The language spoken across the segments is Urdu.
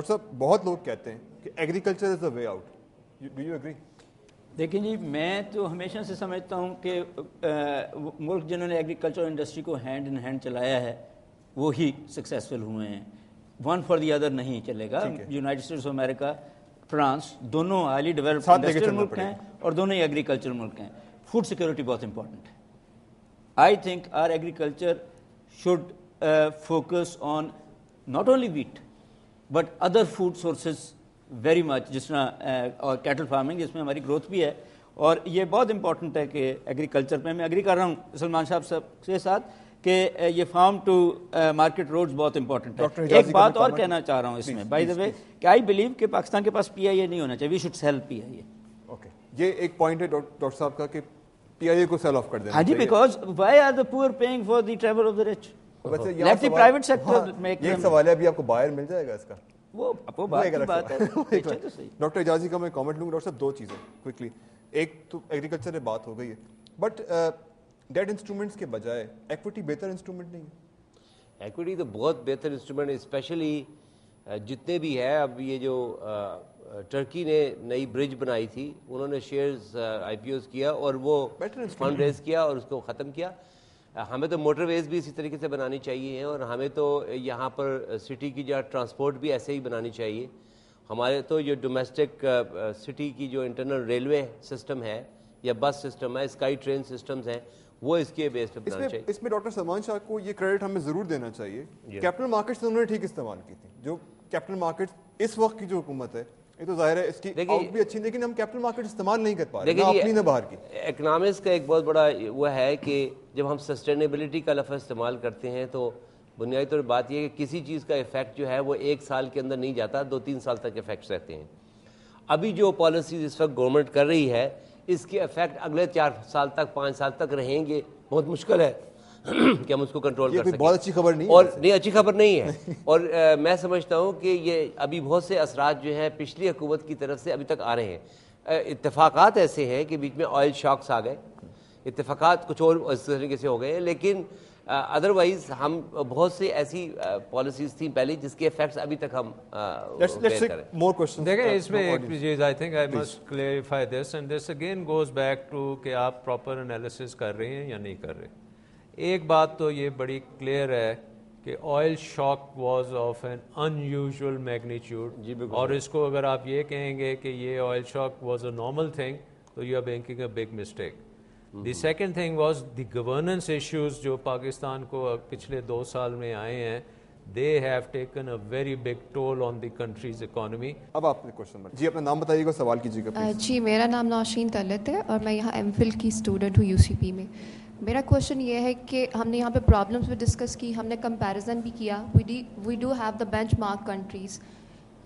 ڈاکٹر صاحب بہت لوگ کہتے ہیں کہ agriculture is the way out, do you agree? دیکھیں جی, میں تو ہمیشہ سے سمجھتا ہوں کہ ملک جنہوں نے ایگریکلچر انڈسٹری کو ہینڈ ان ہینڈ چلایا ہے وہی سکسیزفل ہوئے ہیں, ون فار دی ادر نہیں چلے گا. United States of America, France, دونوں ہائیلی ڈیولپڈ انڈسٹریل ملک ہیں اور دونوں ہی ایگریکلچر ملک ہیں. فوڈ سیکورٹی بہت امپورٹنٹ ہے. I think our agriculture should focus on not only wheat but other food sources very much, جس طرح اور کیٹل فارمنگ جس میں ہماری گروتھ بھی ہے. اور یہ بہت امپورٹنٹ ہے کہ ایگریکلچر میں میں اگری کر رہا ہوں سلمان صاحب کے ساتھ کہ یہ فارم ٹو مارکیٹ روڈز بہت امپورٹنٹ ہے. ایک بات اور کہنا چاہ رہا ہوں اس میں, بائی دا وے, کہ آئی بلیو کہ پاکستان کے پاس پی آئی اے نہیں ہونا چاہیے, we should sell P I A. Okay, یہ ایک پوائنٹ ہے ڈاکٹر صاحب کا کہ پی آئی اے کو سیل آف کر دینا. ہاں جی, بیکاز وائی آر دا پور paying for the travel of the rich, let the private sector make. ایک سوال ہے, ابھی آپ کو بائر مل جائے گا اس کا, وہ بات کی بات ہے. ڈاکٹر اعجازی کا میں کامنٹ لوں گا. ڈاکٹر صاحب دو چیزیں کوئکلی, ایک تو ایگریکلچر سے بات ہو گئی ہے, بٹ ڈیٹ انسٹرومنٹس کے بجائے ایکوٹی بہتر انسٹرومنٹ نہیں ہے؟ ایکوٹی تو بہت بہتر انسٹرومنٹ ہے, اسپیشلی جتنے بھی ہے. اب یہ جو ٹرکی نے نئی برج بنائی تھی, انہوں نے شیئرز آئی پی اوز کیا اور وہ فنڈ ریز کیا اور اس کو ختم کیا. ہمیں تو موٹر ویز بھی اسی طریقے سے بنانی چاہیے اور ہمیں تو یہاں پر سٹی کی جو ٹرانسپورٹ بھی ایسے ہی بنانی چاہیے. ہمارے تو جو ڈومیسٹک سٹی کی جو انٹرنل ریلوے سسٹم ہے یا بس سسٹم ہے, اسکائی ٹرین سسٹمز ہیں, وہ اس کے بیس پہ بنانا چاہیے. اس میں ڈاکٹر سلمان شاہ کو یہ کریڈٹ ہمیں ضرور دینا چاہیے. کیپٹل مارکیٹس انہوں نے ٹھیک استعمال کی تھی. جو کیپٹل مارکیٹس اس وقت کی جو حکومت ہے, یہ تو ظاہر ہے اس کی آؤٹ بھی اچھی, لیکن ہم کیپٹل مارکیٹ استعمال نہیں کر پا رہے, نہ اپنی نہ باہر کی. اکنامکس کا ایک بہت بڑا وہ ہے کہ جب ہم سسٹینیبلٹی کا لفظ استعمال کرتے ہیں تو بنیادی طور پر بات یہ ہے کہ کسی چیز کا افیکٹ جو ہے وہ ایک سال کے اندر نہیں جاتا, 2-3 سال تک افیکٹس رہتے ہیں. ابھی جو پالیسیز اس وقت گورنمنٹ کر رہی ہے, اس کے افیکٹ اگلے 4 سال تک 5 سال تک رہیں گے. بہت مشکل ہے کہ ہم اس کو کنٹرول کر سکیں. بہت اچھی خبر نہیں اور نہیں, اچھی خبر نہیں ہے. اور میں سمجھتا ہوں کہ یہ ابھی بہت سے اثرات جو ہیں پچھلی حکومت کی طرف سے ابھی تک آ رہے ہیں. اتفاقات ایسے ہیں کہ بیچ میں آئل شاکس آ گئے, اتفاقات کچھ اور اس طریقے سے ہو گئے, لیکن ادروائز ہم بہت سی ایسی پالیسیز تھیں پہلے جس کے افیکٹس ابھی تک ہم دیکھیں. اس میں ایک چیز I think I must clarify this, and this again goes back to کہ آپ پراپر انالیسس کر رہے ہیں یا نہیں کر رہے. ایک بات تو یہ بڑی کلیئر ہے کہ oil shock was of an unusual magnitude, اور اس کو اگر آپ یہ کہیں گے کہ یہ oil shock was a normal thing تو you are making a big mistake. The second thing was the governance issues جو پاکستان کو پچھلے 2 سال میں آئے ہیں, they have taken a very big toll on the country's economy. اب آپ نے کوشچن جی اپنا نام بتائیے گا, سوال کیجیے گا. جی, میرا نام نوشین طلعت ہے اور میں یہاں ایم فل کی اسٹوڈنٹ ہوں UCP میں. میرا کوشچن یہ ہے کہ ہم نے یہاں پہ پرابلمس بھی ڈسکس کی, ہم نے کمپیریزن بھی کیا, we do have the benchmark countries.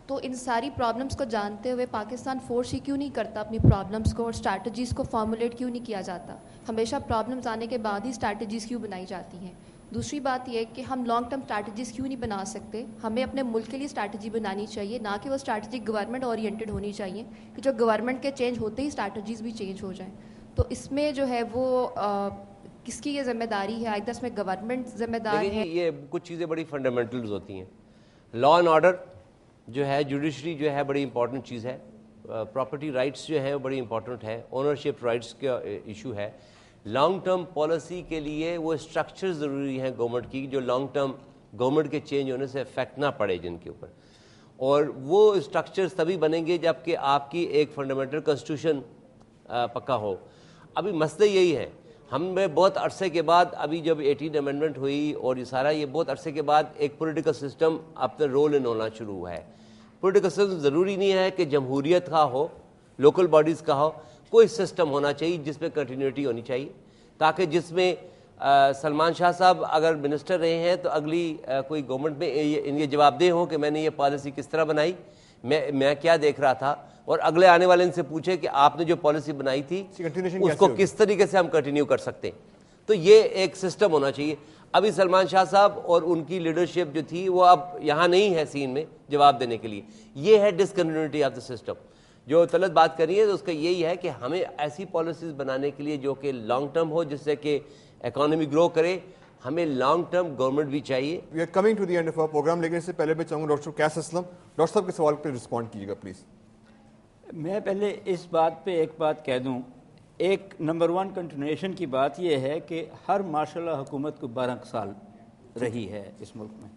تو ان ساری پرابلمس کو جانتے ہوئے پاکستان فورس ہی کیوں نہیں کرتا اپنی پرابلمس کو, اور اسٹریٹجیز کو فارمولیٹ کیوں نہیں کیا جاتا؟ ہمیشہ پرابلمس آنے کے بعد ہی اسٹریٹجیز کیوں بنائی جاتی ہیں؟ دوسری بات یہ کہ ہم لانگ ٹرم اسٹریٹجیز کیوں نہیں بنا سکتے؟ ہمیں اپنے ملک کے لیے اسٹریٹجی بنانی چاہیے, نہ کہ وہ اسٹریٹجی گورنمنٹ اورینٹیڈ ہونی چاہیے کہ جو گورنمنٹ کے چینج ہوتے ہی اسٹریٹجیز بھی چینج ہو جائیں. تو اس میں جو ہے وہ کس کی یہ ذمہ داری ہے؟ آئی اس میں گورنمنٹ ذمہ دار ہے. یہ کچھ چیزیں بڑی فنڈامنٹلز ہوتی ہیں. لا اینڈ آرڈر جو ہے, جوڈیشری جو ہے بڑی امپورٹنٹ چیز ہے, پراپرٹی رائٹس جو ہے وہ بڑی امپورٹنٹ ہے, اونرشپ رائٹس کا ایشو ہے. لانگ ٹرم پالیسی کے لیے وہ اسٹرکچر ضروری ہیں گورنمنٹ کی جو لانگ ٹرم گورنمنٹ کے چینج ہونے سے افیکٹ نہ پڑے جن کے اوپر, اور وہ اسٹرکچرز تبھی بنیں گے جب کہ آپ کی ایک فنڈامنٹل کنسٹیٹیوشن پکا ہو. ابھی مسئلہ یہی ہے, ہمیں بہت عرصے کے بعد ابھی جب 18 امینڈمنٹ ہوئی اور یہ سارا, یہ بہت عرصے کے بعد ایک پولیٹیکل سسٹم اپنا رول ان ہونا شروع ہوا ہے. پولیٹیکل سسٹم ضروری نہیں ہے کہ جمہوریت کا ہو, لوکل باڈیز کا ہو, کوئی سسٹم ہونا چاہیے جس میں کنٹینیوٹی ہونی چاہیے, تاکہ جس میں سلمان شاہ صاحب اگر منسٹر رہے ہیں تو اگلی کوئی گورنمنٹ میں یہ جواب دہ ہوں کہ میں نے یہ پالیسی کس طرح بنائی, میں کیا دیکھ رہا تھا, اور اگلے آنے والے ان سے پوچھے کہ آپ نے جو پالیسی بنائی تھی اس کو کس طریقے سے ہم کنٹینیو کر سکتے ہیں. تو یہ ایک سسٹم ہونا چاہیے. ابھی سلمان شاہ صاحب اور ان کی لیڈرشپ جو تھی وہ اب یہاں نہیں ہے سین میں جواب دینے کے لیے. یہ ہے ڈسکنٹینیوٹی آف دا سسٹم. جو طلعت بات کر رہی ہے تو اس کا یہی ہے کہ ہمیں ایسی پالیسیز بنانے کے لیے جو کہ لانگ ٹرم ہو, جس سے کہ اکانومی گرو کرے, ہمیں لانگ ٹرم گورنمنٹ بھی چاہیے. We are coming to the end of our program, لیکن اس سے پہلے میں چاہوں گا ڈاکٹر قیس اسلم, ڈاکٹر صاحب کے سوال پہ رسپونڈ کیجیے گا پلیز. میں پہلے اس بات پہ ایک بات کہہ دوں. ایک نمبر 1 کنٹینیوشن کی بات یہ ہے کہ ہر ماشاء اللہ حکومت کو 12 سال رہی ہے اس ملک میں,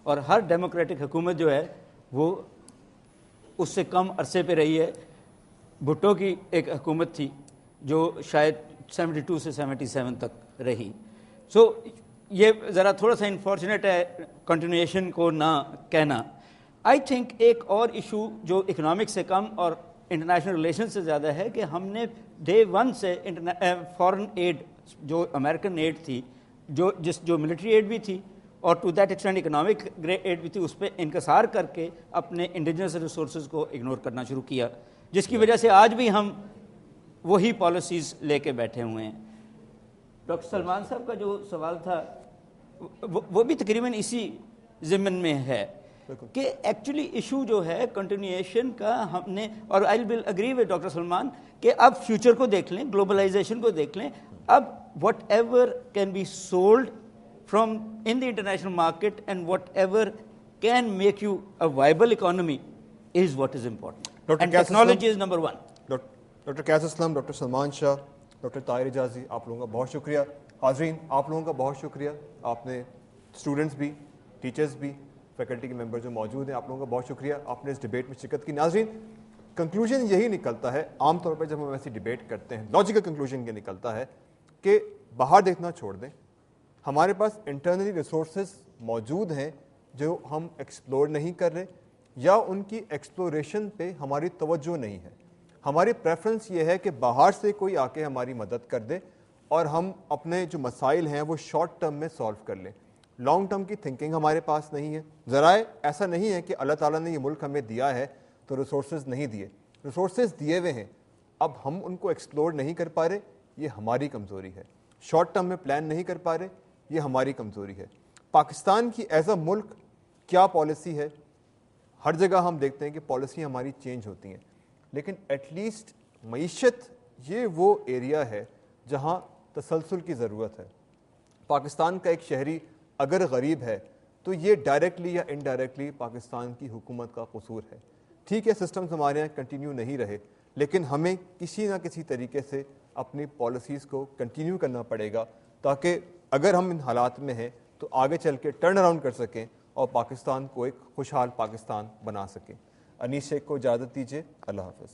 اور ہر ڈیموکریٹک حکومت جو ہے وہ اس سے کم عرصے پہ رہی ہے. بھٹو کی ایک حکومت تھی جو شاید 72 سے 77 تک رہی. سو یہ ذرا تھوڑا سا انفارچونیٹ ہے کنٹینیوشن کو نہ کہنا. آئی تھنک ایک اور ایشو جو اکنامک سے کم اور انٹرنیشنل ریلیشن سے زیادہ ہے کہ ہم نے ڈے 1 سے فارن ایڈ جو امریکن ایڈ تھی, جو ملٹری ایڈ بھی تھی اور to that extent economic aid بھی تھی, اس پہ انکسار کر کے اپنے انڈیجنس ریسورسز کو اگنور کرنا شروع کیا, جس کی وجہ سے آج بھی ہم وہی پالیسیز لے کے بیٹھے ہوئے ہیں. ڈاکٹر سلمان صاحب کا جو سوال تھا وہ بھی تقریباً اسی ضمن میں ہے کہ ایکچولی ایشو جو ہے کنٹینیوشن کا ہم نے, اور I will agree with doctor Salman کہ اب فیوچر کو دیکھ لیں, گلوبلائزیشن کو دیکھ لیں. اب whatever can be sold from in the international market and whatever can make you a viable economy is what is important, and technology is number 1. Doctor Qais Aslam, doctor Salman Shah, doctor Tahir Ejazi, آپ لوگوں کا بہت شکریہ. حاضرین آپ لوگوں کا بہت شکریہ, آپ نے اسٹوڈنٹس بھی, ٹیچرز بھی, فیکلٹی کے ممبر جو موجود ہیں, آپ لوگوں کا بہت شکریہ, آپ نے اس ڈیبیٹ میں شرکت کی. ناظرین کنکلوژن یہی نکلتا ہے عام طور پر جب ہم ایسی ڈیبیٹ کرتے ہیں, لاجیکل کنکلوژن یہ نکلتا ہے کہ باہر دیکھنا چھوڑ دیں, ہمارے پاس انٹرنلی ریسورسز موجود ہیں جو ہم ایکسپلور نہیں کر رہے, یا ان کی ایکسپلوریشن پہ ہماری توجہ نہیں ہے. ہماری پریفرنس یہ ہے کہ باہر سے کوئی آ کے ہماری مدد کر دے اور ہم اپنے جو مسائل ہیں وہ شارٹ ٹرم میں سالو کر لیں. لانگ ٹرم کی تھنکنگ ہمارے پاس نہیں ہے. ذرائع ایسا نہیں ہے کہ اللہ تعالیٰ نے یہ ملک ہمیں دیا ہے تو ریسورسز نہیں دیے, ریسورسز دیے ہوئے ہیں, اب ہم ان کو ایکسپلور نہیں کر پا رہے, یہ ہماری کمزوری ہے. شارٹ ٹرم میں پلان نہیں کر پا رہے, یہ ہماری کمزوری ہے. پاکستان کی ایز اے ملک کیا پالیسی ہے؟ ہر جگہ ہم دیکھتے ہیں کہ پالیسی ہماری چینج ہوتی ہیں, لیکن ایٹ لیسٹ معیشت یہ وہ ایریا ہے جہاں تسلسل کی ضرورت ہے. پاکستان کا ایک شہری اگر غریب ہے تو یہ ڈائریکٹلی یا انڈائریکٹلی پاکستان کی حکومت کا قصور ہے. ٹھیک ہے سسٹمز ہمارے یہاں کنٹینیو نہیں رہے, لیکن ہمیں کسی نہ کسی طریقے سے اپنی پالیسیز کو کنٹینیو کرنا پڑے گا تاکہ اگر ہم ان حالات میں ہیں تو آگے چل کے ٹرن اراؤنڈ کر سکیں اور پاکستان کو ایک خوشحال پاکستان بنا سکیں. انیس شیخ کو اجازت دیجیے, اللہ حافظ.